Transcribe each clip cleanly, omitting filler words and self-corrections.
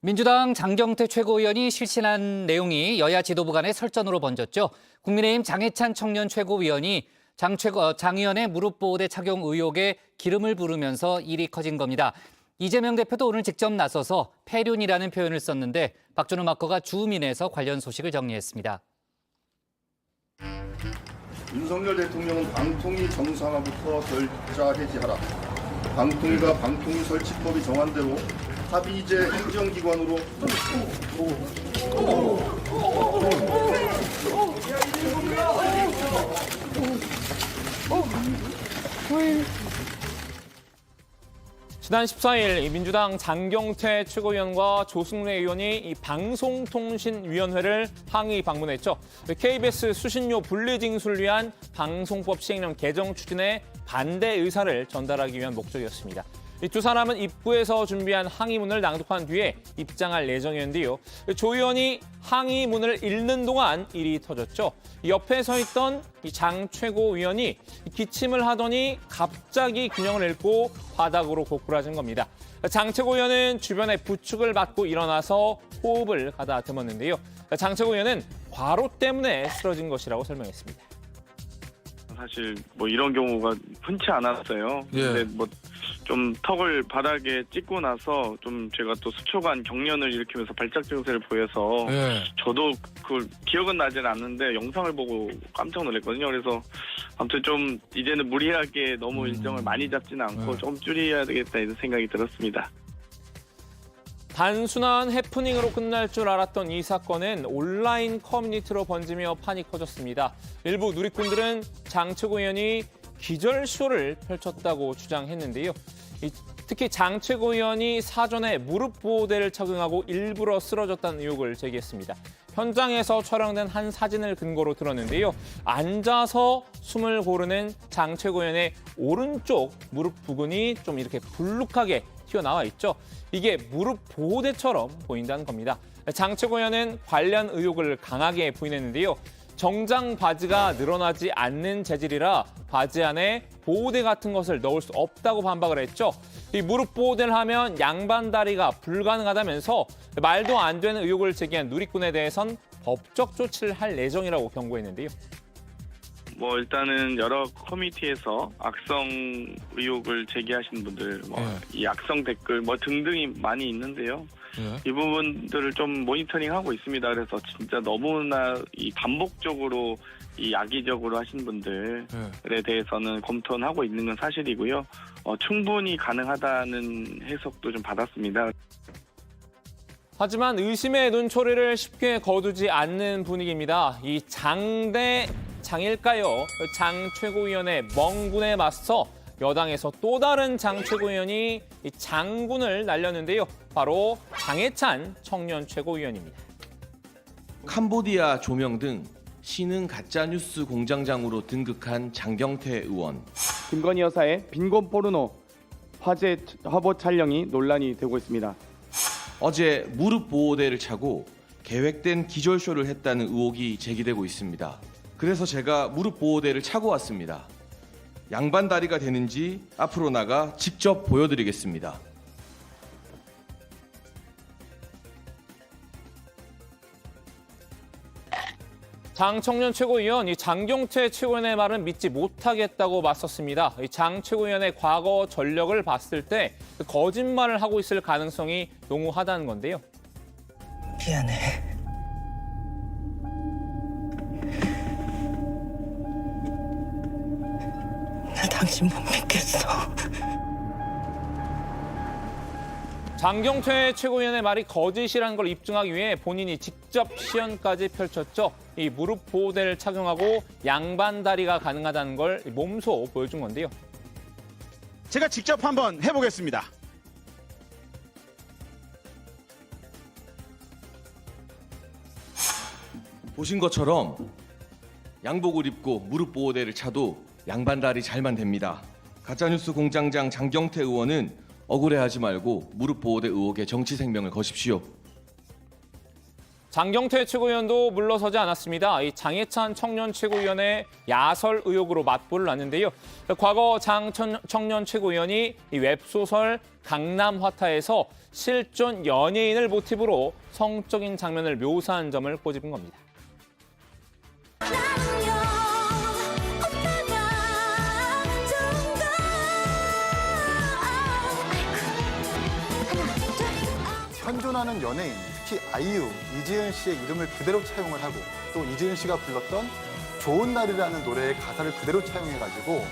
민주당 장경태 최고위원이 실신한 내용이 여야 지도부 간의 설전으로 번졌죠. 국민의힘 장해찬 청년 최고위원이 장 의원의 무릎 보호대 착용 의혹에 기름을 부으면서 일이 커진 겁니다. 이재명 대표도 오늘 직접 나서서 폐륜이라는 표현을 썼는데 박준호 마커가 주민에서 관련 소식을 정리했습니다. 윤석열 대통령은 방통위 정상화부터 결자 해지하라. 방통위가 방통위 설치법이 정한 대로 합의제 행정기관으로 지난 14일 민주당 장경태 최고위원과 조승래 의원이 이 방송통신위원회를 항의 방문했죠. KBS 수신료 분리 징수를 위한 방송법 시행령 개정 추진에 반대 의사를 전달하기 위한 목적이었습니다. 이 두 사람은 입구에서 준비한 항의문을 낭독한 뒤에 입장할 예정이었는데요. 조 의원이 항의문을 읽는 동안 일이 터졌죠. 옆에 서 있던 이 장 최고위원이 기침을 하더니 갑자기 균형을 잃고 바닥으로 고꾸라진 겁니다. 장 최고위원은 주변의 부축을 받고 일어나서 호흡을 가다듬었는데요. 장 최고위원은 과로 때문에 쓰러진 것이라고 설명했습니다. 사실 뭐 이런 경우가 흔치 않았어요. 근데 뭐 좀 턱을 바닥에 찍고 나서 좀 제가 또 수초간 경련을 일으키면서 발작 증세를 보여서 저도 그 기억은 나지는 않는데 영상을 보고 깜짝 놀랐거든요. 그래서 아무튼 좀 이제는 무리하게 너무 일정을 많이 잡지는 않고 좀 줄여야 되겠다 이런 생각이 들었습니다. 단순한 해프닝으로 끝날 줄 알았던 이 사건은 온라인 커뮤니티로 번지며 판이 커졌습니다. 일부 누리꾼들은 장 최고위원이 기절쇼를 펼쳤다고 주장했는데요. 특히 장 최고위원이 사전에 무릎 보호대를 착용하고 일부러 쓰러졌다는 의혹을 제기했습니다. 현장에서 촬영된 한 사진을 근거로 들었는데요. 앉아서 숨을 고르는 장 최고위원의 오른쪽 무릎 부근이 좀 이렇게 불룩하게 튀어나와 있죠. 이게 무릎 보호대처럼 보인다는 겁니다. 장 최고위원은 관련 의혹을 강하게 부인했는데요. 정장 바지가 늘어나지 않는 재질이라 바지 안에 보호대 같은 것을 넣을 수 없다고 반박을 했죠. 이 무릎 보호대를 하면 양반 다리가 불가능하다면서 말도 안 되는 의혹을 제기한 누리꾼에 대해선 법적 조치를 할 예정이라고 경고했는데요. 뭐 일단은 여러 커뮤니티에서 악성 의혹을 제기하신 분들, 이 악성 댓글 뭐 등등이 많이 있는데요. 이 부분들을 좀 모니터링하고 있습니다. 그래서 진짜 너무나 이 반복적으로 이 악의적으로 하신 분들에 대해서는 검토는 하고 있는 건 사실이고요. 충분히 가능하다는 해석도 좀 받았습니다. 하지만 의심의 눈초리를 쉽게 거두지 않는 분위기입니다. 이 장일까요? 장 최고위원의 멍군에 맞서 여당에서 또 다른 장 최고위원이 이 장군을 날렸는데요. 바로 장해찬 청년 최고위원입니다. 캄보디아 조명 등 신흥 가짜뉴스 공장장으로 등극한 장경태 의원. 김건희 여사의 빈곤 포르노 화제 화보 촬영이 논란이 되고 있습니다. 어제 무릎 보호대를 차고 계획된 기절쇼를 했다는 의혹이 제기되고 있습니다. 그래서 제가 무릎 보호대를 차고 왔습니다. 양반 다리가 되는지 앞으로 나가 직접 보여드리겠습니다. 장 청년 최고위원, 이 장경태 최고위원의 말은 믿지 못하겠다고 맞섰습니다. 이 장 최고위원의 과거 전력을 봤을 때 거짓말을 하고 있을 가능성이 농후하다는 건데요. 미안해. 나 당신 못 믿겠어. 장경태 최고위원의 말이 거짓이라는 걸 입증하기 위해 본인이 직접 시연까지 펼쳤죠. 이 무릎 보호대를 착용하고 양반 다리가 가능하다는 걸 몸소 보여준 건데요. 제가 직접 한번 해보겠습니다. 보신 것처럼 양복을 입고 무릎 보호대를 차도 양반 다리 잘만 됩니다. 가짜뉴스 공장장 장경태 의원은 억울해하지 말고 무릎 보호대 의혹에 정치 생명을 거십시오. 장경태 최고위원도 물러서지 않았습니다. 이 장해찬 청년 최고위원의 야설 의혹으로 맞불을 놨는데요. 과거 장 청년 최고위원이 이 웹소설 강남화타에서 실존 연예인을 모티브로 성적인 장면을 묘사한 점을 꼬집은 겁니다. 현존하는 연예인, 특히 아이유, 이지은 씨의 이름을 그대로 차용을 하고 또 이지은 씨가 불렀던 좋은 날이라는 노래의 가사를 그대로 차용해가지고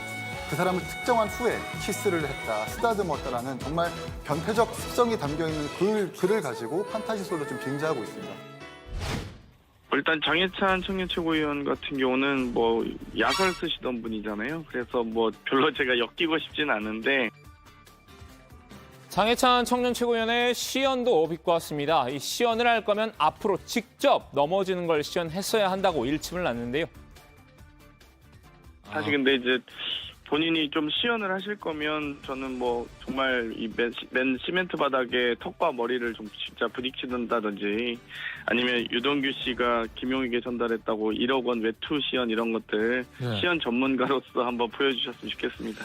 그 사람을 특정한 후에 키스를 했다, 쓰다듬었다라는 정말 변태적 습성이 담겨있는 글을 가지고 판타지소설로 좀 빙자하고 있습니다. 일단 장해찬 청년 최고위원 같은 경우는 뭐 야설 쓰시던 분이잖아요. 그래서 뭐 별로 제가 엮이고 싶진 않은데 장해찬 청년 최고위원의 시연도 비꼬았습니다. 이 시연을 할 거면 앞으로 직접 넘어지는 걸 시연했어야 한다고 일침을 놨는데요. 사실 근데 이제 본인이 좀 시연을 하실 거면 저는 뭐 정말 이 맨 시멘트 바닥에 턱과 머리를 좀 진짜 부딪히는다든지 아니면 유동규 씨가 김용익에 전달했다고 1억 원 외투 시연 이런 것들 시연 전문가로서 한번 보여주셨으면 좋겠습니다.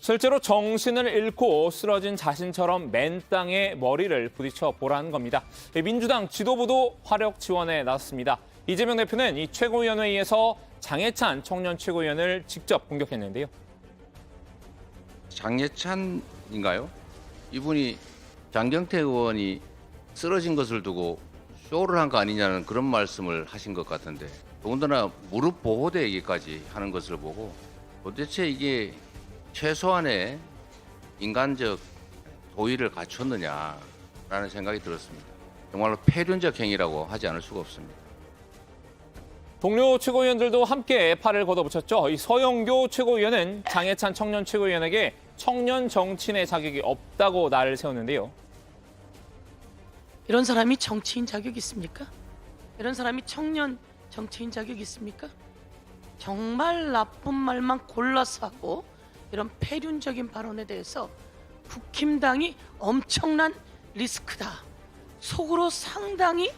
실제로 정신을 잃고 쓰러진 자신처럼 맨 땅에 머리를 부딪혀 보라는 겁니다. 민주당 지도부도 화력 지원에 나섰습니다. 이재명 대표는 이 최고위원회의에서 장해찬 청년 최고위원을 직접 공격했는데요. 장해찬인가요? 이분이 장경태 의원이 쓰러진 것을 두고 쇼를 한 거 아니냐는 그런 말씀을 하신 것 같은데 더군다나 무릎 보호대 얘기까지 하는 것을 보고 도대체 이게 최소한의 인간적 도의를 갖췄느냐라는 생각이 들었습니다. 정말로 폐륜적 행위라고 하지 않을 수가 없습니다. 동료 최고위원들도 함께 팔을 걷어붙였죠. 이 서영교 최고위원은 장해찬 청년 최고위원에게 청년 정치인의 자격이 없다고 날을 세웠는데요. 이런 사람이 정치인 자격이 있습니까? 이런 사람이 청년 정치인 자격이 있습니까? 정말 나쁜 말만 골라서 하고 이런 폐륜적인 발언에 대해서 국힘당이 엄청난 리스크다. 속으로 상당히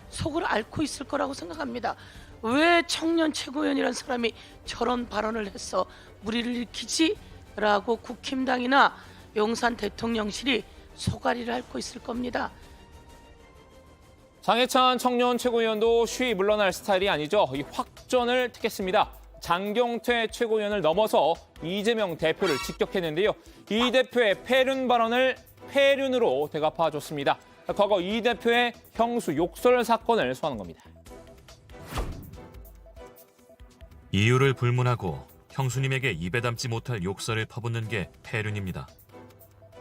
속을 앓고 있을 거라고 생각합니다. 왜 청년 최고위원이라는 사람이 저런 발언을 해서 무리를 일으키지? 라고 국힘당이나 용산 대통령실이 소가리를 앓고 있을 겁니다. 장해찬 청년 최고위원도 쉬이 물러날 스타일이 아니죠. 이 확전을 택했습니다. 장경태 최고위원을 넘어서 이재명 대표를 직격했는데요. 이 대표의 폐륜 발언을 폐륜으로 되갚아줬습니다. 과거 이 대표의 형수 욕설 사건을 소환한 겁니다. 이유를 불문하고 형수님에게 입에 담지 못할 욕설을 퍼붓는 게 폐륜입니다.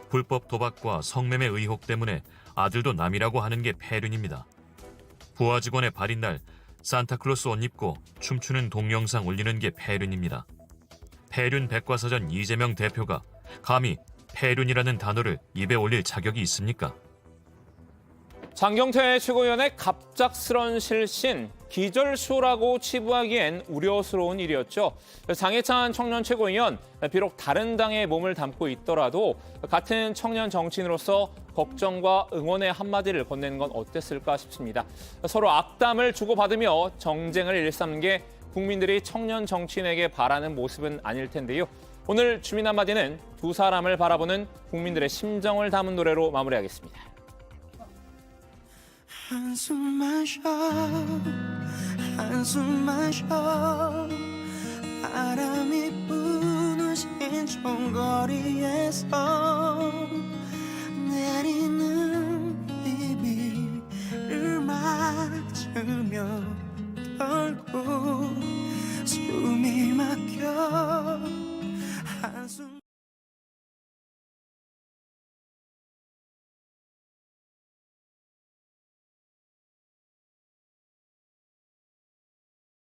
불법 도박과 성매매 의혹 때문에 아들도 남이라고 하는 게 폐륜입니다. 부하 직원의 발인 날 산타클로스 옷 입고 춤추는 동영상 올리는 게 폐륜입니다. 폐륜 백과사전 이재명 대표가 감히 폐륜이라는 단어를 입에 올릴 자격이 있습니까? 장경태 최고위원의 갑작스런 실신, 기절수라고 치부하기엔 우려스러운 일이었죠. 장해찬 청년 최고위원, 비록 다른 당에 몸을 담고 있더라도 같은 청년 정치인으로서 걱정과 응원의 한마디를 건네는 건 어땠을까 싶습니다. 서로 악담을 주고받으며 정쟁을 일삼는 게 국민들이 청년 정치인에게 바라는 모습은 아닐 텐데요. 오늘 주민 한마디는 두 사람을 바라보는 국민들의 심정을 담은 노래로 마무리하겠습니다. 한숨만 쉬어 한숨만 쉬어 바람이 부는 신촌거리에서